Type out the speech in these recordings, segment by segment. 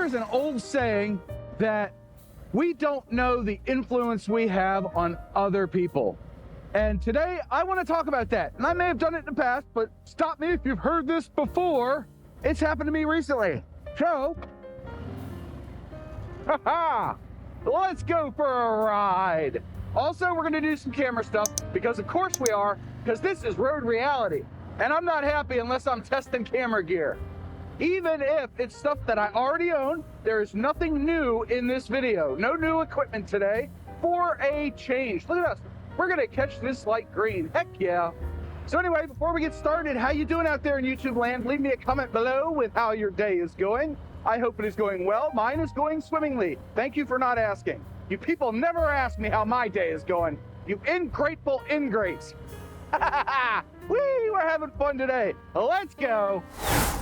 There's an old saying that we don't know the influence we have on other people. And today I want to talk about that. And I may have done it in the past, but stop me if you've heard this before. It's happened to me recently. So, let's go for a ride. Also, we're going to do some camera stuff because of course we are, because this is road reality. And I'm not happy unless I'm testing camera gear. Even if it's stuff that I already own, there is nothing new in this video. No new equipment today for a change. Look at us. We're gonna catch this light green. Heck yeah. So anyway, before we get started, how you doing out there in YouTube land? Leave me a comment below with how your day is going. I hope it is going well. Mine is going swimmingly. Thank you for not asking. You people never ask me how my day is going. You ingrateful ingrates. Whee, we're having fun today. Let's go.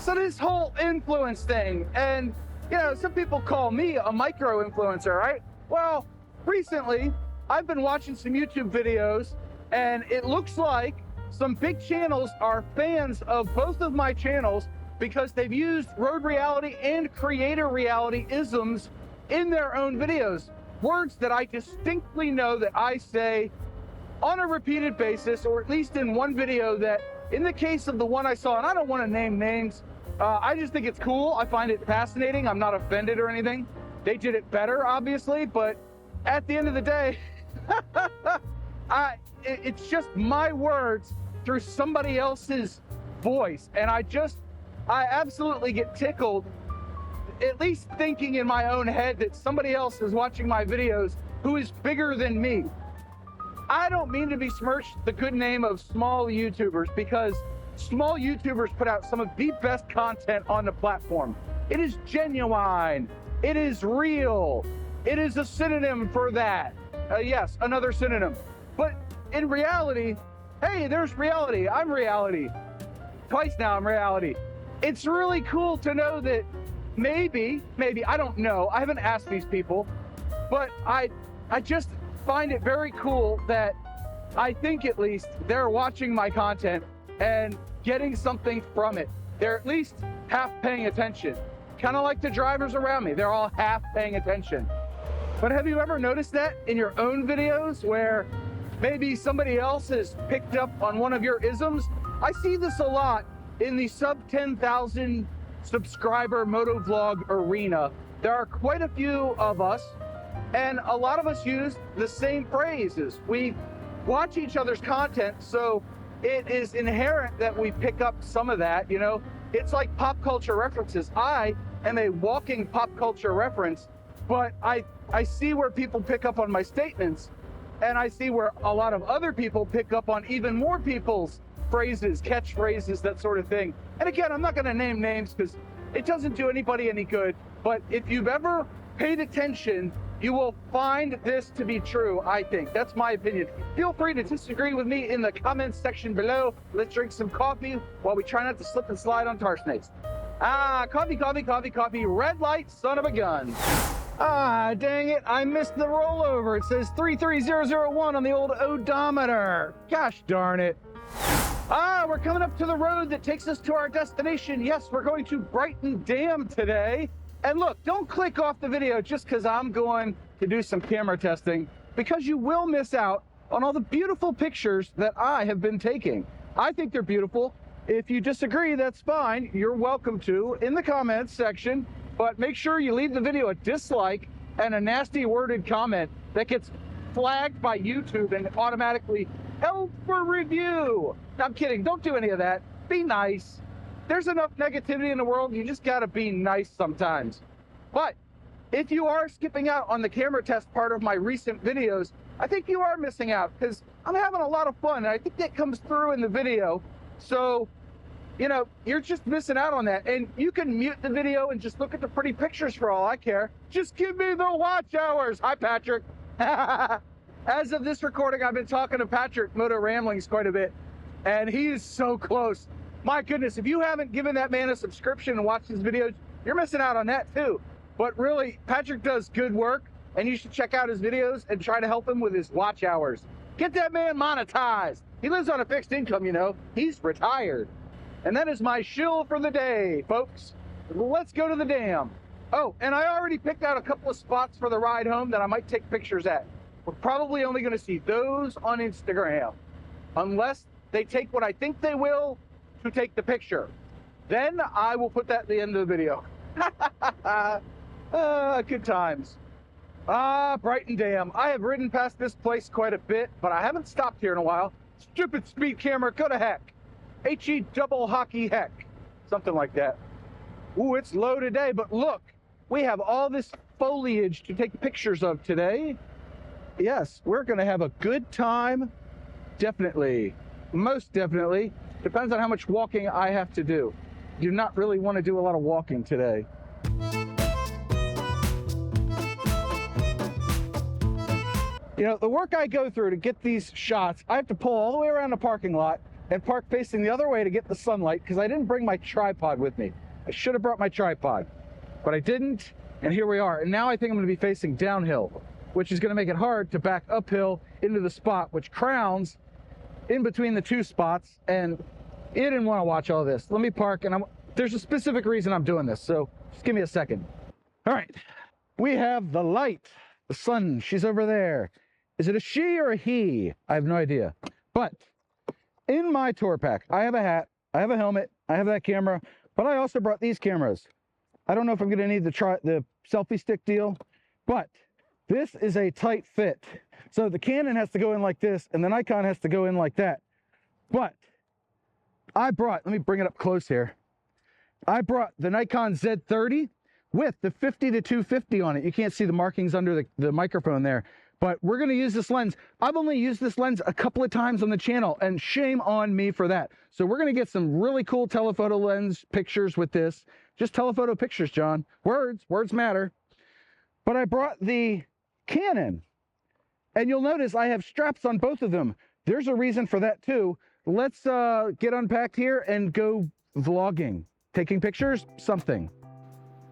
So this whole influence thing, and you know, some people call me a micro influencer, right? Well, recently I've been watching some YouTube videos and it looks like some big channels are fans of both of my channels because they've used road reality and creator reality isms in their own videos. Words that I distinctly know that I say on a repeated basis, or at least in one video that, in the case of the one I saw, and I don't want to name names, I just think it's cool. I find it fascinating. I'm not offended or anything. They did it better, obviously, but at the end of the day, it's just my words through somebody else's voice. And I absolutely get tickled, at least thinking in my own head that somebody else is watching my videos who is bigger than me. I don't mean to besmirch the good name of small YouTubers because small YouTubers put out some of the best content on the platform. It is genuine. It is real. It is a synonym for that. Yes, another synonym. But in reality, hey, there's reality. I'm reality. Twice now I'm reality. It's really cool to know that maybe, I don't know. I haven't asked these people, but I just find it very cool that I think at least they're watching my content and getting something from it. They're at least half paying attention. Kind of like the drivers around me. They're all half paying attention. But have you ever noticed that in your own videos where maybe somebody else has picked up on one of your isms? I see this a lot in the sub 10,000 subscriber motovlog arena. There are quite a few of us, and a lot of us use the same phrases. We watch each other's content, so it is inherent that we pick up some of that, you know? It's like pop culture references. I am a walking pop culture reference, but I see where people pick up on my statements, and I see where a lot of other people pick up on even more people's phrases, catchphrases, that sort of thing. And again, I'm not gonna name names because it doesn't do anybody any good, but if you've ever paid attention, you will find this to be true, I think. That's my opinion. Feel free to disagree with me in the comments section below. Let's drink some coffee while we try not to slip and slide on tar snakes. Coffee, red light, son of a gun. Dang it, I missed the rollover. It says 33001 on the old odometer. Gosh darn it. We're coming up to the road that takes us to our destination. Yes, we're going to Brighton Dam today. And look, don't click off the video just because I'm going to do some camera testing, because you will miss out on all the beautiful pictures that I have been taking. I think they're beautiful. If you disagree, that's fine. You're welcome to in the comments section, but make sure you leave the video a dislike and a nasty worded comment that gets flagged by YouTube and automatically held for review. I'm kidding. Don't do any of that. Be nice. There's enough negativity in the world. You just gotta be nice sometimes. But if you are skipping out on the camera test part of my recent videos, I think you are missing out because I'm having a lot of fun, and I think that comes through in the video. So, you know, you're just missing out on that. And you can mute the video and just look at the pretty pictures for all I care. Just give me the watch hours. Hi, Patrick. As of this recording, I've been talking to Patrick Moto Ramblings quite a bit, and he is so close. My goodness, if you haven't given that man a subscription and watched his videos, you're missing out on that too. But really, Patrick does good work, and you should check out his videos and try to help him with his watch hours. Get that man monetized. He lives on a fixed income, you know. He's retired. And that is my shill for the day, folks. Let's go to the dam. Oh, and I already picked out a couple of spots for the ride home that I might take pictures at. We're probably only going to see those on Instagram, unless they take what I think they will to take the picture. Then I will put that at the end of the video. Good times. Brighton Dam. I have ridden past this place quite a bit, but I haven't stopped here in a while. Stupid speed camera, go to heck. H-E double hockey heck. Something like that. Ooh, it's low today, but look, we have all this foliage to take pictures of today. Yes, we're gonna have a good time. Definitely, most definitely. Depends on how much walking I have to do. Do not really want to do a lot of walking today. You know, the work I go through to get these shots, I have to pull all the way around the parking lot and park facing the other way to get the sunlight because I didn't bring my tripod with me. I should have brought my tripod, but I didn't, and here we are. And now I think I'm going to be facing downhill, which is going to make it hard to back uphill into the spot, which crowns in between the two spots, and you didn't want to watch all this. Let me park, and there's a specific reason I'm doing this, so just give me a second. All right, we have the light, the sun, she's over there. Is it a she or a he? I have no idea. But in my tour pack, I have a hat, I have a helmet, I have that camera, but I also brought these cameras. I don't know if I'm gonna need the selfie stick deal, but this is a tight fit. So the Canon has to go in like this, and the Nikon has to go in like that. But I brought, let me bring it up close here. I brought the Nikon Z30 with the 50-250 on it. You can't see the markings under the microphone there, but we're gonna use this lens. I've only used this lens a couple of times on the channel, and shame on me for that. So we're gonna get some really cool telephoto lens pictures with this. Just telephoto pictures, John. Words matter. But I brought the Canon, and you'll notice I have straps on both of them. There's a reason for that too. Let's get unpacked here and go vlogging. Taking pictures, something.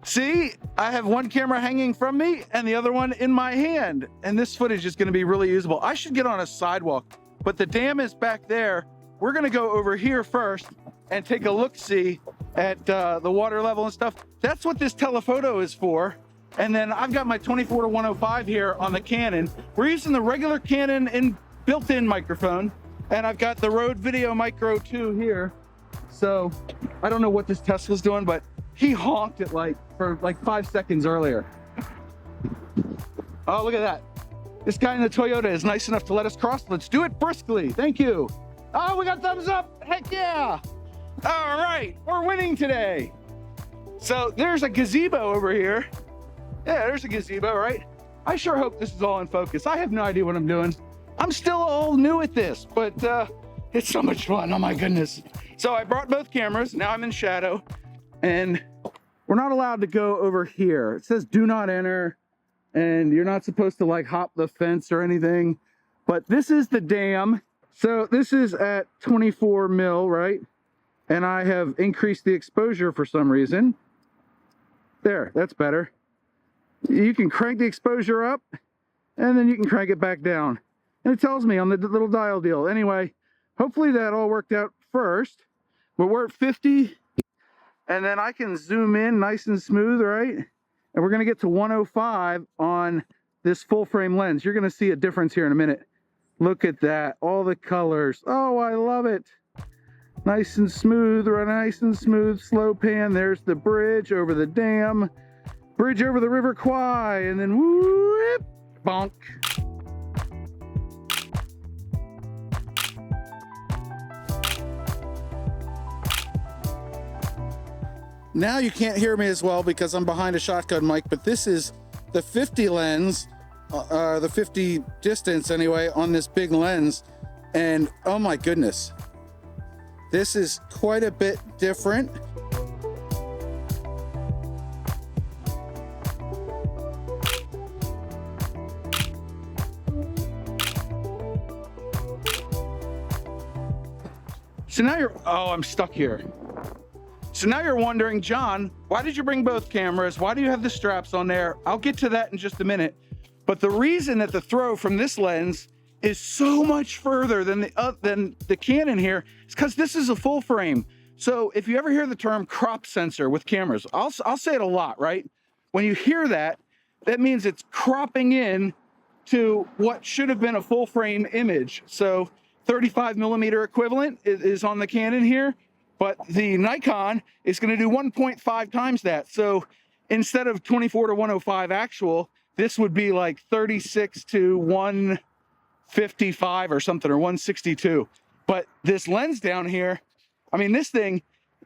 See, I have one camera hanging from me and the other one in my hand, and this footage is gonna be really usable. I should get on a sidewalk, but the dam is back there. We're gonna go over here first and take a look-see at the water level and stuff. That's what this telephoto is for. And then I've got my 24-105 here on the Canon. We're using the regular Canon built-in microphone, and I've got the Rode Video Micro 2 here. So I don't know what this Tesla's doing, but he honked it for 5 seconds earlier. Oh, look at that. This guy in the Toyota is nice enough to let us cross. Let's do it briskly. Thank you. Oh, we got thumbs up. Heck yeah. All right, we're winning today. So there's a gazebo over here. Yeah, there's a gazebo, right? I sure hope this is all in focus. I have no idea what I'm doing. I'm still all new at this, but it's so much fun. Oh my goodness. So I brought both cameras. Now I'm in shadow, and we're not allowed to go over here. It says do not enter, and you're not supposed to hop the fence or anything, but this is the dam. So this is at 24 mil, right? And I have increased the exposure for some reason. There, that's better. You can crank the exposure up, and then you can crank it back down. And it tells me on the little dial deal. Anyway, hopefully that all worked out first. But we're at 50, and then I can zoom in nice and smooth, right? And we're gonna get to 105 on this full frame lens. You're gonna see a difference here in a minute. Look at that, all the colors. Oh, I love it. Nice and smooth, slow pan. There's the bridge over the dam, bridge over the River Kwai, and then whoop, bonk. Now you can't hear me as well because I'm behind a shotgun mic, but this is the 50 lens, the 50 distance anyway, on this big lens. And oh my goodness, this is quite a bit different. So now I'm stuck here. So now you're wondering, John, why did you bring both cameras? Why do you have the straps on there? I'll get to that in just a minute. But the reason that the throw from this lens is so much further than the Canon here is because this is a full frame. So if you ever hear the term crop sensor with cameras, I'll say it a lot, right? when you hear that, that means it's cropping in to what should have been a full frame image. So 35mm equivalent is on the Canon here, but the Nikon is going to do 1.5 times that. So instead of 24:105 actual, this would be like 36:155 or something, or 162. But this lens down here, I mean, this thing,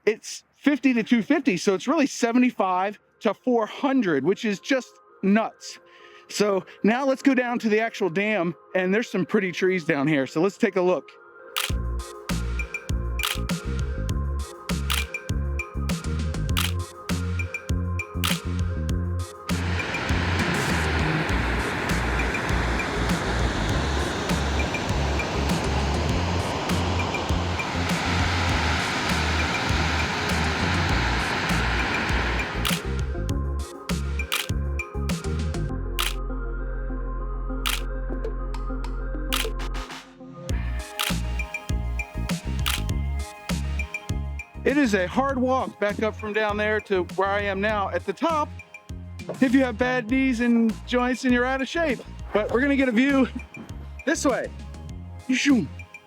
it's 50:250, so it's really 75:400, which is just nuts. So now let's go down to the actual dam, and there's some pretty trees down here. So let's take a look. It is a hard walk back up from down there to where I am now at the top if you have bad knees and joints and you're out of shape. But we're gonna get a view this way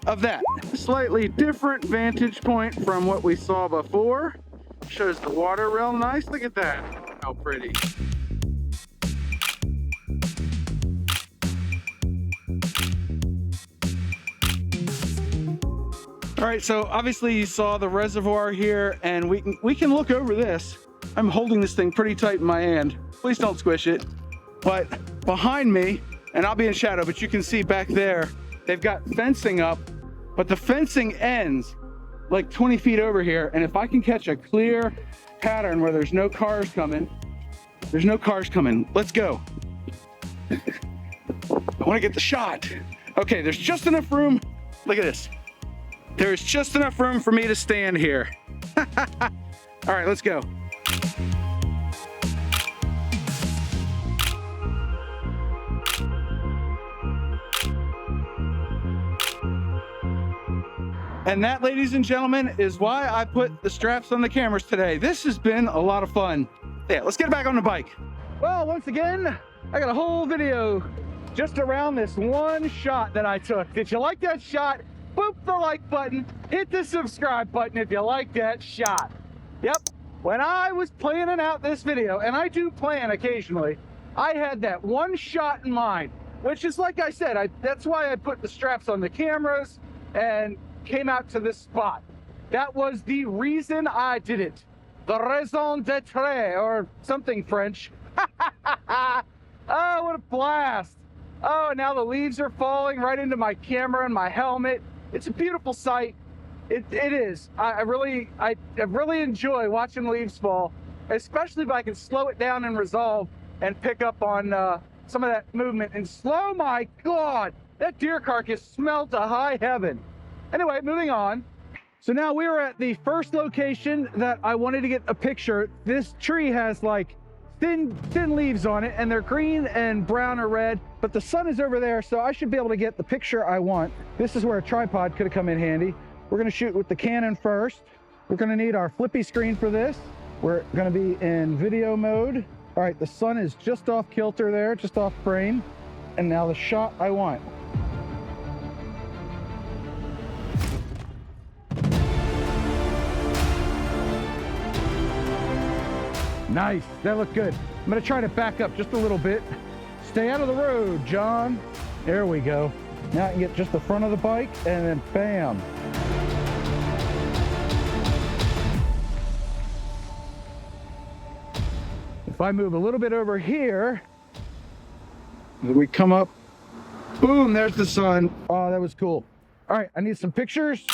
of that. Slightly different vantage point from what we saw before. Shows the water real nice. Look at that, how pretty. All right, so obviously you saw the reservoir here, and we can look over this. I'm holding this thing pretty tight in my hand. Please don't squish it. But behind me, and I'll be in shadow, but you can see back there, they've got fencing up, but the fencing ends like 20 feet over here. And if I can catch a clear pattern where there's no cars coming, let's go. I wanna get the shot. Okay, there's just enough room. Look at this. There's just enough room for me to stand here. All right, let's go. And that, ladies and gentlemen, is why I put the straps on the cameras today. This has been a lot of fun. Yeah, let's get back on the bike. Well, once again, I got a whole video just around this one shot that I took. Did you like that shot? Boop the like button, hit the subscribe button if you like that shot. Yep, when I was planning out this video, and I do plan occasionally, I had that one shot in mind, which is, like I said, that's why I put the straps on the cameras and came out to this spot. That was the reason I did it. The raison d'etre, or something French. Oh, what a blast. Oh, now the leaves are falling right into my camera and my helmet. It's a beautiful sight. It is. I really enjoy watching leaves fall, especially if I can slow it down and resolve and pick up on some of that movement in slow. My God, that deer carcass smelled to high heaven. Anyway, moving on. So now we are at the first location that I wanted to get a picture. This tree has like thin leaves on it, and they're green and brown or red, but the sun is over there, so I should be able to get the picture I want. This is where a tripod could have come in handy. We're gonna shoot with the Canon first. We're gonna need our flippy screen for this. We're gonna be in video mode. All right, the sun is just off kilter there, just off frame. And now the shot I want. Nice, that looked good. I'm gonna try to back up just a little bit. Stay out of the road, John. There we go. Now I can get just the front of the bike, and then bam. If I move a little bit over here, we come up, boom, there's the sun. Oh, that was cool. All right, I need some pictures.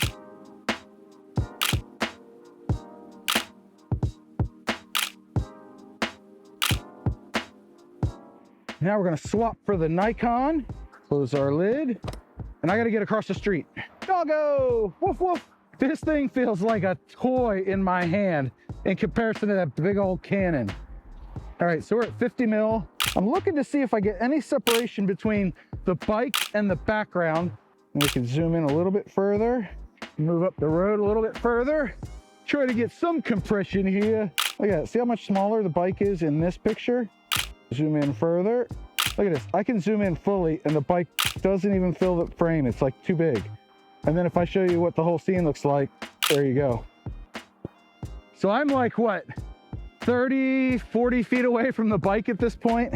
Now we're gonna swap for the Nikon. Close our lid. And I gotta get across the street. Doggo! Woof woof! This thing feels like a toy in my hand in comparison to that big old Canon. All right, so we're at 50 mil. I'm looking to see if I get any separation between the bike and the background. And we can zoom in a little bit further. Move up the road a little bit further. Try to get some compression here. Look at that. See how much smaller the bike is in this picture? Zoom in further. Look at this. I can zoom in fully and the bike doesn't even fill the frame. It's like too big. And then if I show you what the whole scene looks like, there you go. So I'm like, what, 30, 40 feet away from the bike at this point?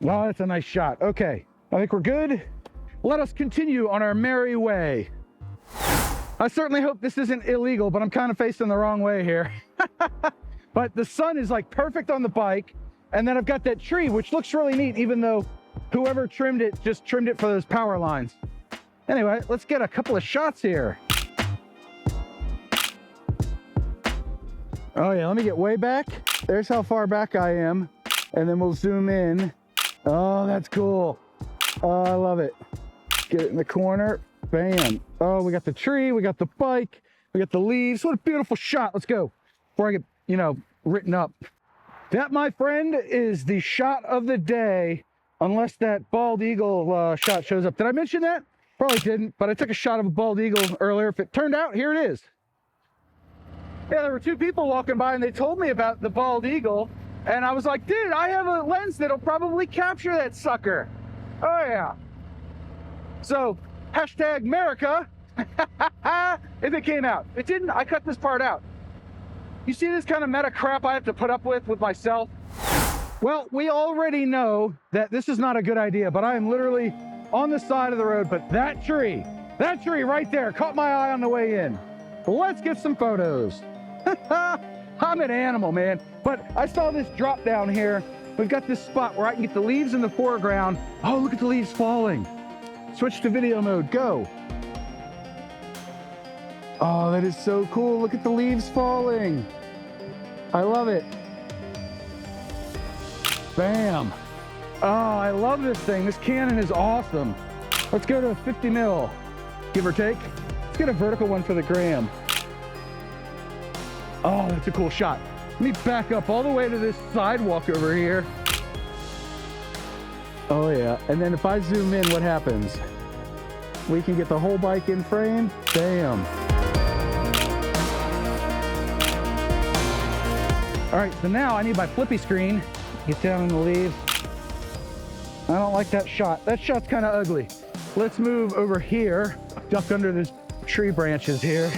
Oh, that's a nice shot. Okay, I think we're good. Let us continue on our merry way. I certainly hope this isn't illegal, but I'm kind of facing the wrong way here. But the sun is like perfect on the bike. And then I've got that tree, which looks really neat, even though whoever trimmed it just trimmed it for those power lines. Anyway, let's get a couple of shots here. Oh yeah, let me get way back. There's how far back I am. And then we'll zoom in. Oh, that's cool. Oh, I love it. Get it in the corner. Bam. Oh, we got the tree, we got the bike, we got the leaves. What a beautiful shot. Let's go before I get, you know, written up. That, my friend, is the shot of the day, unless that bald eagle shot shows up. Did I mention that? Probably didn't, but I took a shot of a bald eagle earlier. If it turned out, here it is. Yeah, there were two people walking by and they told me about the bald eagle. And I was like, dude, I have a lens that'll probably capture that sucker. Oh, yeah. So, hashtag America, if it came out. It didn't, I cut this part out. You see this kind of meta crap I have to put up with myself? Well, we already know that this is not a good idea, but I am literally on the side of the road. But that tree right there caught my eye on the way in. Let's get some photos. I'm an animal, man. But I saw this drop down here. We've got this spot where I can get the leaves in the foreground. Oh, look at the leaves falling. Switch to video mode, go. Oh, that is so cool. Look at the leaves falling. I love it. Bam. Oh, I love this thing. This Canon is awesome. Let's go to 50 mil, give or take. Let's get a vertical one for the gram. Oh, that's a cool shot. Let me back up all the way to this sidewalk over here. Oh yeah, and then if I zoom in, what happens? We can get the whole bike in frame. Bam. All right, so now I need my flippy screen. Get down in the leaves. I don't like that shot. That shot's kind of ugly. Let's move over here, duck under this tree branches here.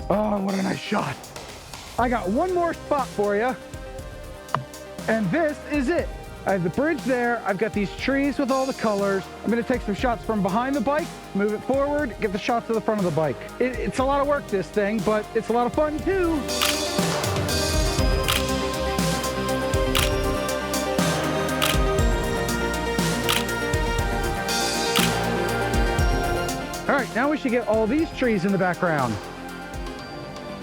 Oh, what a nice shot. I got one more spot for you. And this is it. I have the bridge there. I've got these trees with all the colors. I'm gonna take some shots from behind the bike, move it forward, get the shots of the front of the bike. It's a lot of work, this thing, but it's a lot of fun too. All right, now we should get all these trees in the background.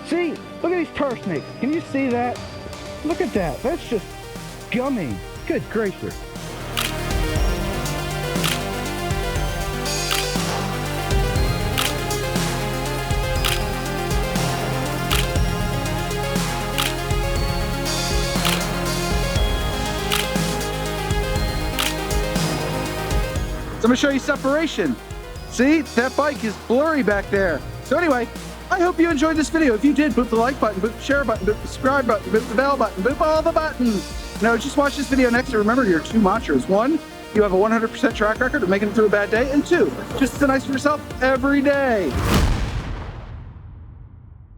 See, look at these tar snakes. Can you see that? Look at that. That's just gummy. Good gracious. So I'm gonna show you separation. See, that bike is blurry back there. So anyway, I hope you enjoyed this video. If you did, boop the like button, boop the share button, boop the subscribe button, boop the bell button, boop all the buttons. Now, just watch this video next and remember your two mantras. One, you have a 100% track record of making it through a bad day. And two, just be nice to yourself every day.